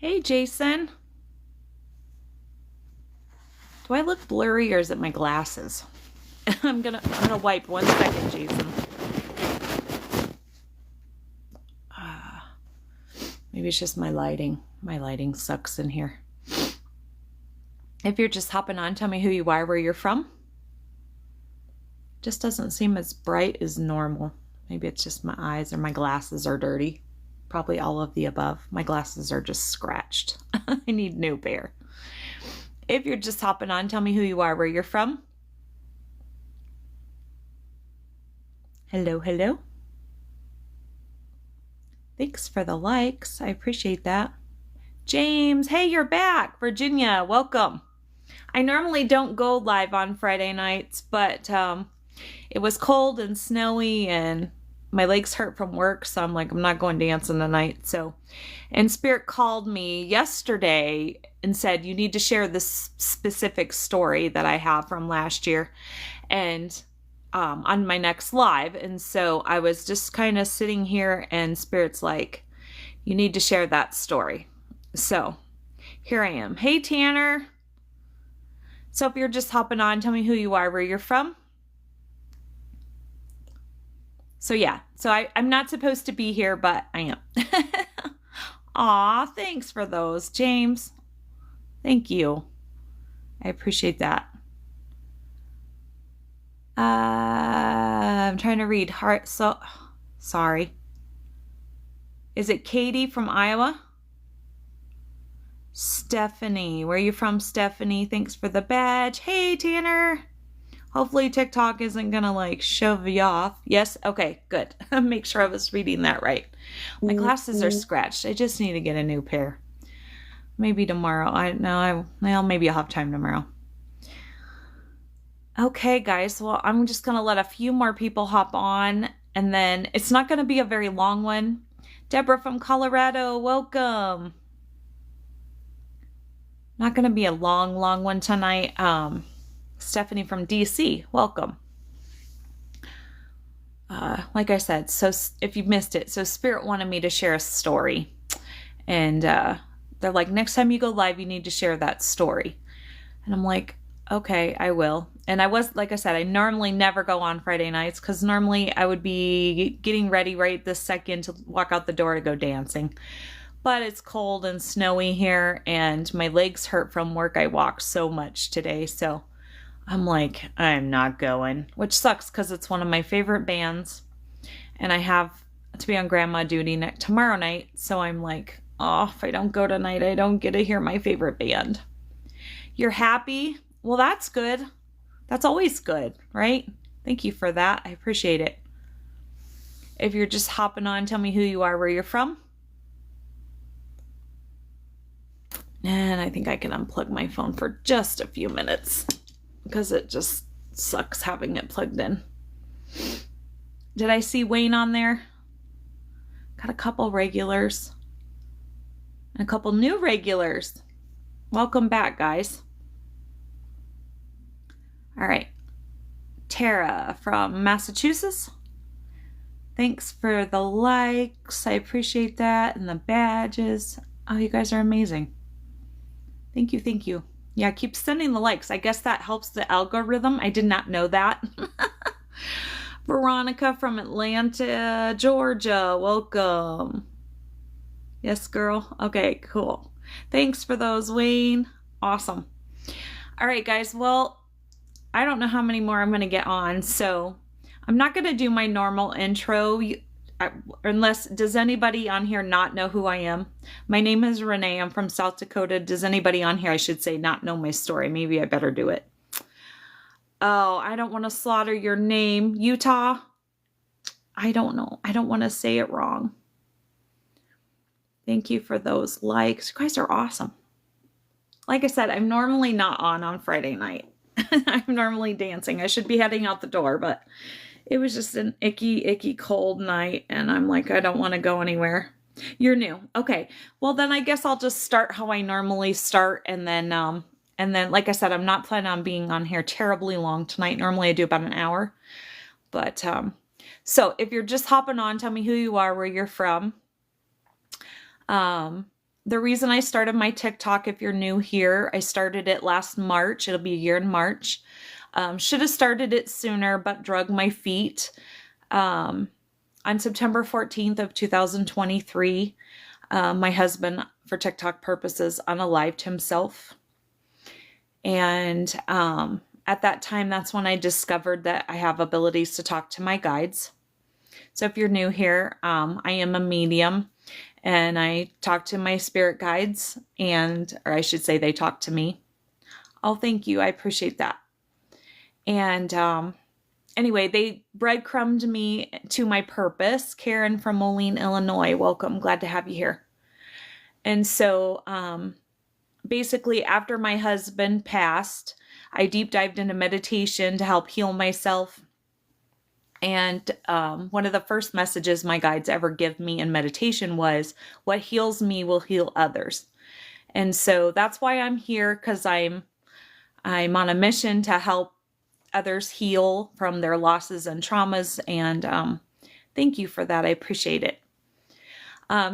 Hey, Jason. Do I look blurry or is it my glasses? I'm gonna wipe 1 second, Jason. Maybe it's just my lighting. My lighting sucks in here. If you're just hopping on, tell me who you are, where you're from. Just doesn't seem as bright as normal. Maybe it's just my eyes or my glasses are dirty. Probably all of the above. My glasses are just scratched. I need a new pair. If you're just hopping on, tell me who you are, where you're from. Hello, hello. Thanks for the likes. I appreciate that. James, hey, you're back. Virginia, welcome. I normally don't go live on Friday nights, but it was cold and snowy and my legs hurt from work, so I'm like, I'm not going dancing tonight. And Spirit called me yesterday and said, you need to share this specific story that I have from last year and on my next live. And so I was just kind of sitting here and Spirit's like, you need to share that story. So here I am. Hey, Tanner. So if you're just hopping on, tell me who you are, where you're from. So yeah, I'm not supposed to be here, but I am. Aw, thanks for those, James. Thank you. I appreciate that. I'm trying to read heart. So sorry. Is it Katie from Iowa? Stephanie, where are you from, Stephanie? Thanks for the badge. Hey, Tanner. Hopefully TikTok isn't gonna like shove you off. Yes? Okay, good. Make sure I was reading that right. My glasses are scratched. I just need to get a new pair. Maybe tomorrow. Maybe I'll have time tomorrow. Okay, guys. Well, I'm just gonna let a few more people hop on, and then it's not gonna be a very long one. Deborah from Colorado, welcome. Not gonna be a long one tonight. Stephanie from DC, welcome. Like I said, so if you missed it, so Spirit wanted me to share a story. And they're like, next time you go live, you need to share that story. And I'm like, okay, I will. And like I said, I normally never go on Friday nights because normally I would be getting ready right this second to walk out the door to go dancing. But it's cold and snowy here and my legs hurt from work. I walked so much today. So I'm like, I'm not going, which sucks because it's one of my favorite bands and I have to be on grandma duty tomorrow night. So I'm like, oh, if I don't go tonight, I don't get to hear my favorite band. You're happy? Well, that's good. That's always good, right? Thank you for that. I appreciate it. If you're just hopping on, tell me who you are, where you're from. And I think I can unplug my phone for just a few minutes because it just sucks having it plugged in. Did I see Wayne on there? Got a couple regulars and a couple new regulars. Welcome back, guys. All right. Tara from Massachusetts. Thanks for the likes. I appreciate that. And the badges. Oh, you guys are amazing. Thank you. Thank you. Yeah, keep sending the likes. I guess that helps the algorithm. I did not know that. Veronica from Atlanta, Georgia. Welcome. Yes, girl. Okay, cool. Thanks for those, Wayne. Awesome. All right, guys. Well, I don't know how many more I'm going to get on, so I'm not going to do my normal intro unless, does anybody on here not know who I am? My name is Renee. I'm from South Dakota. Does anybody on here, I should say, not know my story? Maybe I better do it. Oh, I don't want to slaughter your name. Utah? I don't know. I don't want to say it wrong. Thank you for those likes. You guys are awesome. Like I said, I'm normally not on Friday night. I'm normally dancing. I should be heading out the door, but it was just an icky cold night. And I'm like, I don't want to go anywhere. You're new. Okay. Well, then I guess I'll just start how I normally start. And then, like I said, I'm not planning on being on here terribly long tonight. Normally I do about an hour, but, so if you're just hopping on, tell me who you are, where you're from. The reason I started my TikTok, if you're new here, I started it last March. It'll be a year in March. Should have started it sooner, but drug my feet. On September 14th of 2023, my husband, for TikTok purposes, unalived himself. And at that time, that's when I discovered that I have abilities to talk to my guides. So if you're new here, I am a medium, and I talk to my spirit guides, or I should say they talk to me. Oh, thank you. I appreciate that. And anyway, they breadcrumbed me to my purpose. Karen from Moline, Illinois. Welcome. Glad to have you here. And so basically, after my husband passed, I deep dived into meditation to help heal myself. And one of the first messages my guides ever give me in meditation was, what heals me will heal others. And so that's why I'm here, because I'm on a mission to help others heal from their losses and traumas. And thank you for that. I appreciate it.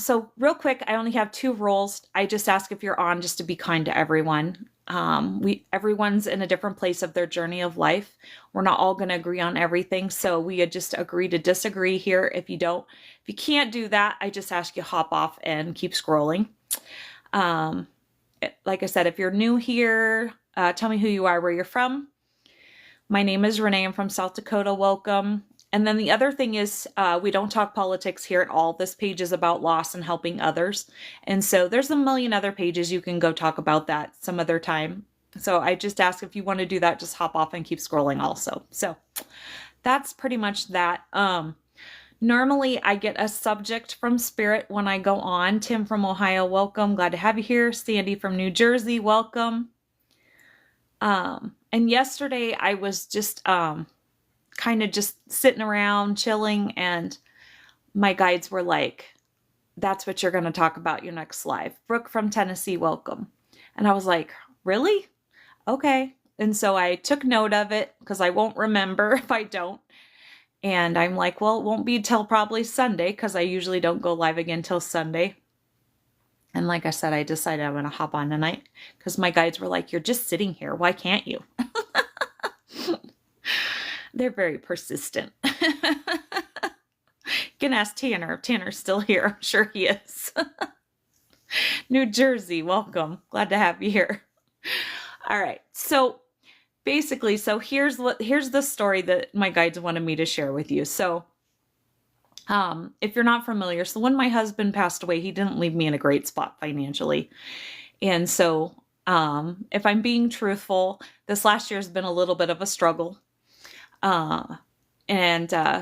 So real quick, I only have 2 rules. I just ask if you're on just to be kind to everyone. Everyone's in a different place of their journey of life. We're not all going to agree on everything. So we just agree to disagree here. If you can't do that, I just ask you hop off and keep scrolling. Like I said, if you're new here, tell me who you are, where you're from. My name is Renee. I'm from South Dakota. Welcome. And then the other thing is, we don't talk politics here at all. This page is about loss and helping others. And so there's a million other pages. You can go talk about that some other time. So I just ask, if you want to do that, just hop off and keep scrolling also. So that's pretty much that. Normally I get a subject from Spirit when I go on. Tim from Ohio, welcome. Glad to have you here. Sandy from New Jersey, welcome. And yesterday I was just kind of just sitting around chilling, and my guides were like, that's what you're going to talk about your next live. Brooke from Tennessee, welcome. And I was like, really? Okay. And so I took note of it, because I won't remember if I don't. And I'm like, well, it won't be till probably Sunday, because I usually don't go live again till Sunday. And like I said, I decided I'm going to hop on tonight, because my guides were like, you're just sitting here. Why can't you? They're very persistent. You can ask Tanner. If Tanner's still here, I'm sure he is. New Jersey, welcome. Glad to have you here. All right. So basically, here's the story that my guides wanted me to share with you. So if you're not familiar, so when my husband passed away, he didn't leave me in a great spot financially. And so if I'm being truthful, this last year has been a little bit of a struggle.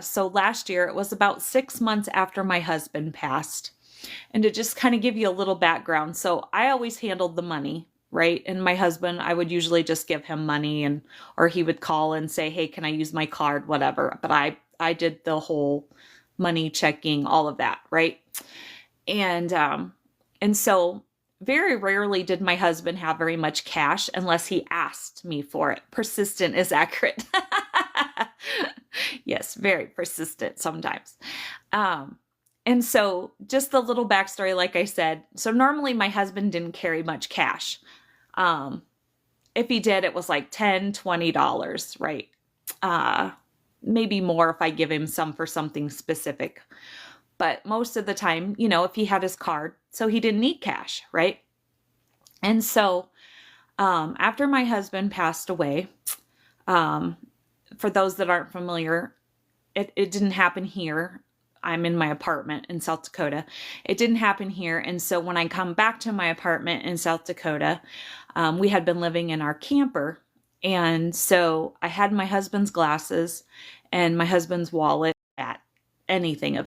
So last year, it was about 6 months after my husband passed. And to just kind of give you a little background, so I always handled the money, right? And my husband, I would usually just give him money, or he would call and say, hey, can I use my card, whatever. But I did the whole money checking, all of that, right? And so very rarely did my husband have very much cash unless he asked me for it. Persistent is accurate. Yes, very persistent sometimes. And so just the little backstory, like I said, so normally my husband didn't carry much cash. If he did, it was like $10, $20, right? Maybe more if I give him some for something specific. But most of the time, if he had his card, so he didn't need cash, right? And so after my husband passed away, for those that aren't familiar, it didn't happen here. I'm in my apartment in South Dakota. It didn't happen here. And so when I come back to my apartment in South Dakota, we had been living in our camper. And so I had my husband's glasses and my husband's wallet, at anything of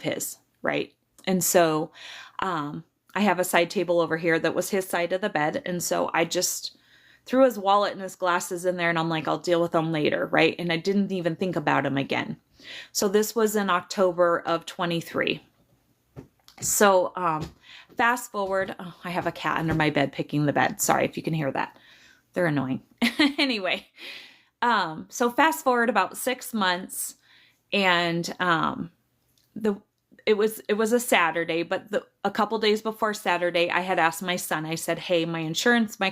his, right? And so I have a side table over here that was his side of the bed. And so I just threw his wallet and his glasses in there, and I'm like, I'll deal with them later, right? And I didn't even think about him again. So this was in October of 23. So fast forward, I have a cat under my bed picking the bed. Sorry if you can hear that. They're annoying. Anyway, so fast forward about 6 months, and it was a Saturday, but a couple days before Saturday, I had asked my son, I said, hey, my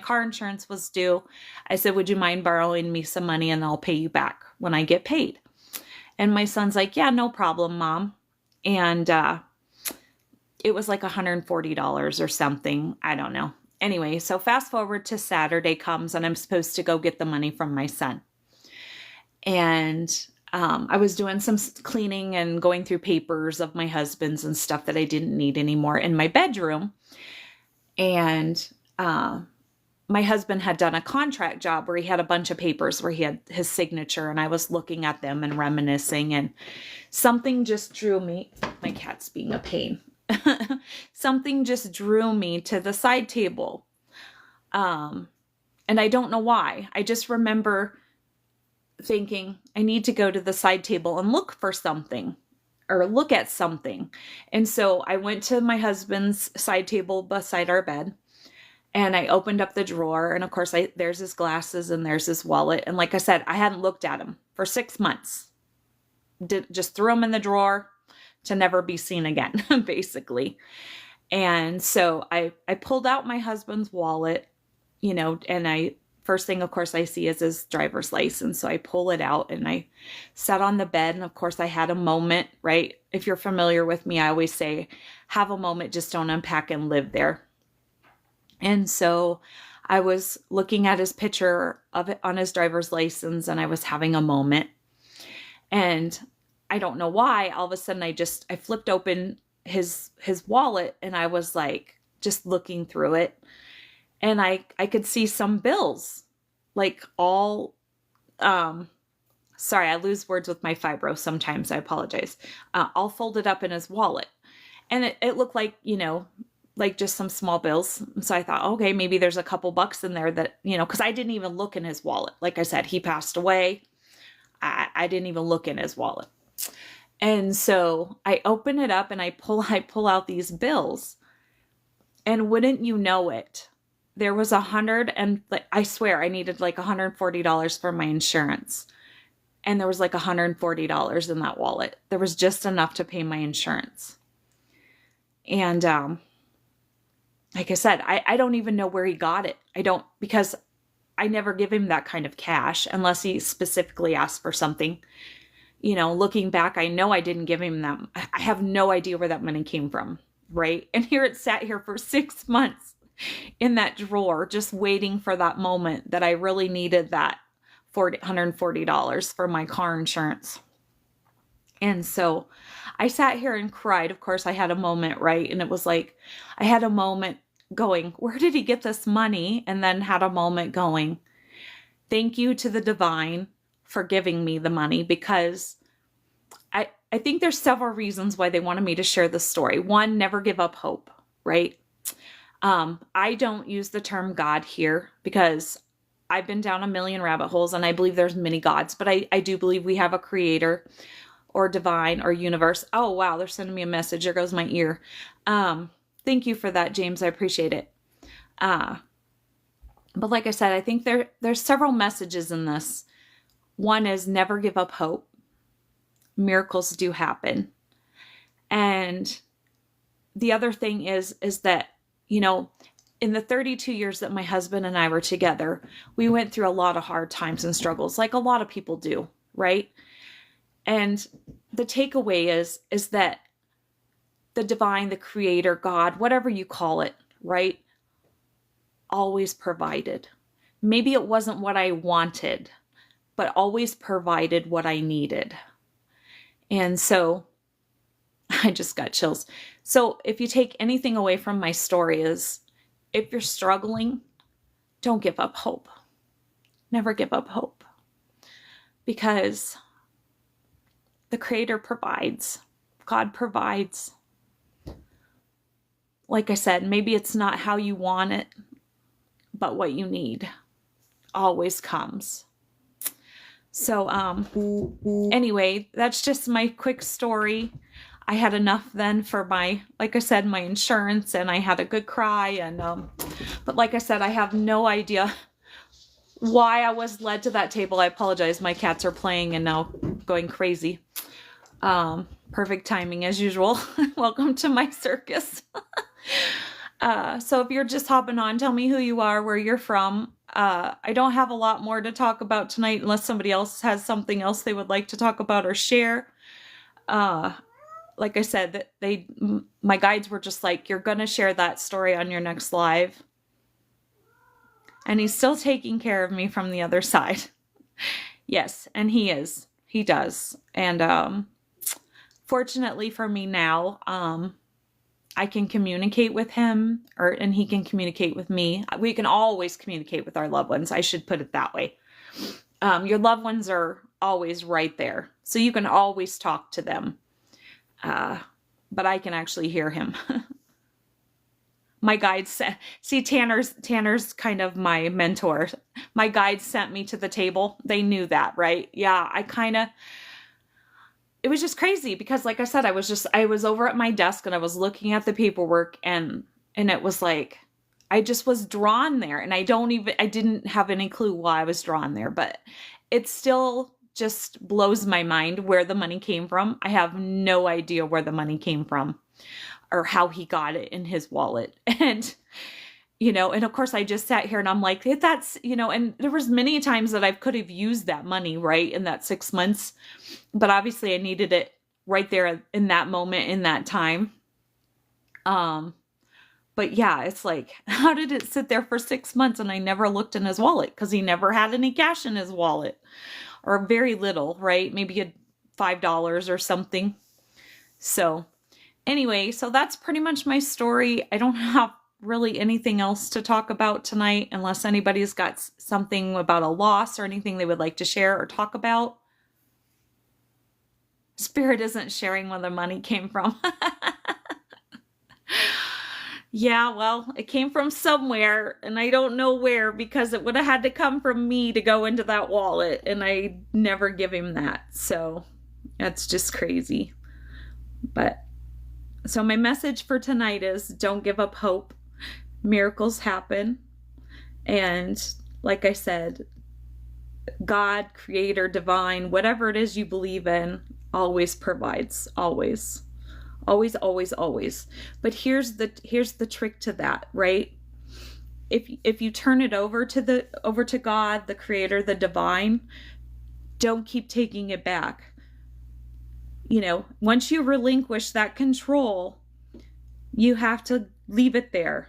car insurance was due. I said, would you mind borrowing me some money and I'll pay you back when I get paid? And my son's like, yeah, no problem, Mom. And it was like $140 or something. I don't know. Anyway, so fast forward to Saturday comes and I'm supposed to go get the money from my son. And I was doing some cleaning and going through papers of my husband's and stuff that I didn't need anymore in my bedroom. And my husband had done a contract job where he had a bunch of papers where he had his signature, and I was looking at them and reminiscing, and something just drew me. My cat's being a pain. Something just drew me to the side table. And I don't know why. I just remember thinking, I need to go to the side table and look for something or look at something. And so I went to my husband's side table beside our bed and I opened up the drawer. And of course, there's his glasses and there's his wallet. And like I said, I hadn't looked at him for 6 months. Just threw him in the drawer to never be seen again, basically. And so I pulled out my husband's wallet, and first thing, of course, I see is his driver's license. So I pull it out and I sat on the bed. And of course, I had a moment, right? If you're familiar with me, I always say, have a moment, just don't unpack and live there. And so I was looking at his picture of it on his driver's license and I was having a moment. And I don't know why, all of a sudden I flipped open his wallet and I was like, just looking through it. And I could see some bills, like all, sorry, I lose words with my fibro sometimes, I apologize, all folded up in his wallet. And it looked like, like just some small bills. So I thought, okay, maybe there's a couple bucks in there that, because I didn't even look in his wallet. Like I said, he passed away. I didn't even look in his wallet. And so I open it up and I pull out these bills, and wouldn't you know it, there was I swear I needed like $140 for my insurance. And there was like $140 in that wallet. There was just enough to pay my insurance. And, like I said, I don't even know where he got it. Because I never give him that kind of cash unless he specifically asked for something. Looking back, I know I didn't give him that. I have no idea where that money came from, right? And here it sat here for 6 months in that drawer, just waiting for that moment that I really needed that $140 for my car insurance. And so I sat here and cried. Of course, I had a moment, right? And it was like, I had a moment going, where did he get this money? And then had a moment going, thank you to the divine for giving me the money, because I think there's several reasons why they wanted me to share this story. One, never give up hope, right? I don't use the term God here because I've been down a million rabbit holes and I believe there's many gods, but I do believe we have a creator or divine or universe. Oh, wow, they're sending me a message. There goes my ear. Thank you for that, James. I appreciate it. But like I said, I think there's several messages in this. One is never give up hope. Miracles do happen. And the other thing is that, in the 32 years that my husband and I were together, we went through a lot of hard times and struggles, like a lot of people do, right? And the takeaway is that the divine, the creator, God, whatever you call it, right, always provided. Maybe it wasn't what I wanted, but always provided what I needed. And so I just got chills. So if you take anything away from my story is, if you're struggling, don't give up hope. Never give up hope. Because the Creator provides. God provides. Like I said, maybe it's not how you want it, but what you need always comes. So, anyway, that's just my quick story. I had enough then for like I said, my insurance, and I had a good cry. And, but like I said, I have no idea why I was led to that table. I apologize. My cats are playing and now going crazy. Perfect timing as usual. Welcome to my circus. So if you're just hopping on, tell me who you are, where you're from. I don't have a lot more to talk about tonight unless somebody else has something else they would like to talk about or share. Like I said, my guides were just like, you're going to share that story on your next live. And he's still taking care of me from the other side. Yes, and he is. He does. And fortunately for me now, I can communicate with him, and he can communicate with me. We can always communicate with our loved ones. I should put it that way. Your loved ones are always right there, so you can always talk to them. But I can actually hear him. My guides see Tanner's kind of my mentor. My guides sent me to the table. They knew that, right? Yeah, it was just crazy because like I said, I was over at my desk and I was looking at the paperwork and it was like, I just was drawn there, and I didn't have any clue why I was drawn there, but it still just blows my mind where the money came from. I have no idea where the money came from or how he got it in his wallet. And, and of course I just sat here and I'm like, that's, and there was many times that I could have used that money, right, in that 6 months, but obviously I needed it right there in that moment, in that time. But yeah, it's like, how did it sit there for 6 months and I never looked in his wallet? Because he never had any cash in his wallet, or very little, right? Maybe $5 or something. So anyway, so that's pretty much my story. I don't have really anything else to talk about tonight unless anybody's got something about a loss or anything they would like to share or talk about. Spirit isn't sharing where the money came from. Yeah, well, it came from somewhere, and I don't know where, because it would have had to come from me to go into that wallet, and I never give him that. So that's just crazy. But so my message for tonight is, don't give up hope. Miracles happen. And like I said, God, creator, divine, whatever it is you believe in, always provides. Always. Always, always, always. But here's the trick to that, right? If you turn it over to God, the creator, the divine, don't keep taking it back. Once you relinquish that control, you have to leave it there.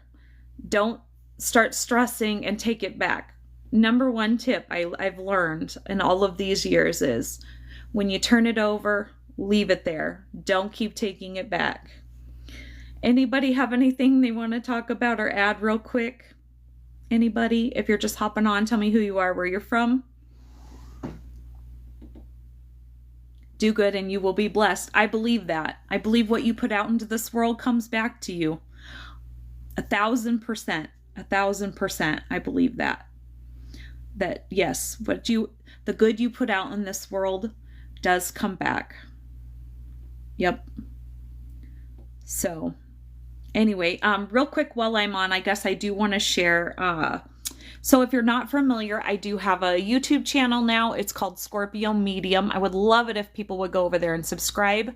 Don't start stressing and take it back. Number one tip I've learned in all of these years is, when you turn it over, leave it there. Don't keep taking it back. Anybody have anything they want to talk about or add real quick? Anybody? If you're just hopping on, tell me who you are, where you're from. Do good and you will be blessed. I believe that. I believe what you put out into this world comes back to you. 1,000%. 1,000%. I believe that. That yes, the good you put out in this world does come back. Yep. So anyway, real quick while I'm on, I guess I do want to share, so if you're not familiar, I do have a YouTube channel now. It's called Scorpio Medium. I would love it if people would go over there and subscribe.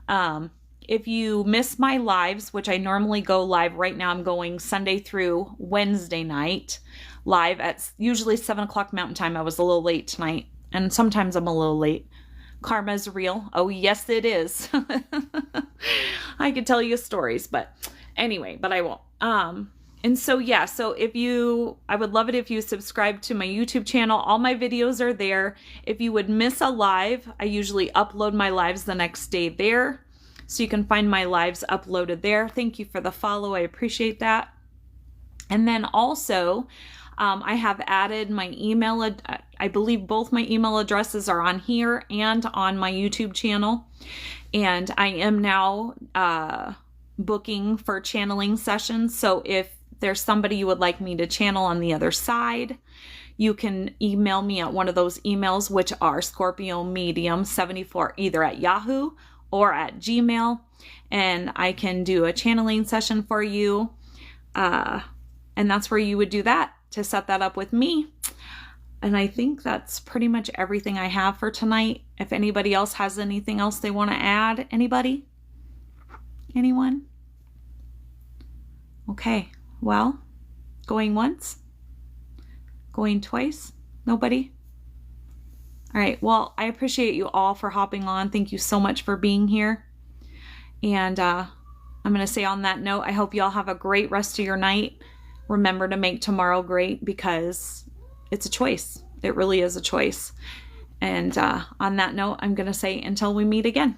If you miss my lives, which I normally go live right now, I'm going Sunday through Wednesday night live at usually 7 o'clock Mountain Time. I was a little late tonight, and sometimes I'm a little late. Karma's real. Oh, yes, it is. I could tell you stories, but anyway, but I won't. And so, yeah, so I would love it if you subscribe to my YouTube channel. All my videos are there. If you would miss a live, I usually upload my lives the next day there. So you can find my lives uploaded there. Thank you for the follow. I appreciate that. And then also, I have added my email. I believe both my email addresses are on here and on my YouTube channel. And I am now booking for channeling sessions. So if there's somebody you would like me to channel on the other side, you can email me at one of those emails, which are scorpiomedium74, either at Yahoo or at Gmail. And I can do a channeling session for you. And that's where you would do that, to set that up with me. And I think that's pretty much everything I have for tonight. If anybody else has anything else they want to add, anybody? Anyone? Okay, well, going once? Going twice? Nobody? All right, well, I appreciate you all for hopping on. Thank you so much for being here. And I'm going to say on that note, I hope you all have a great rest of your night. Remember to make tomorrow great, because it's a choice. It really is a choice. And on that note, I'm going to say until we meet again.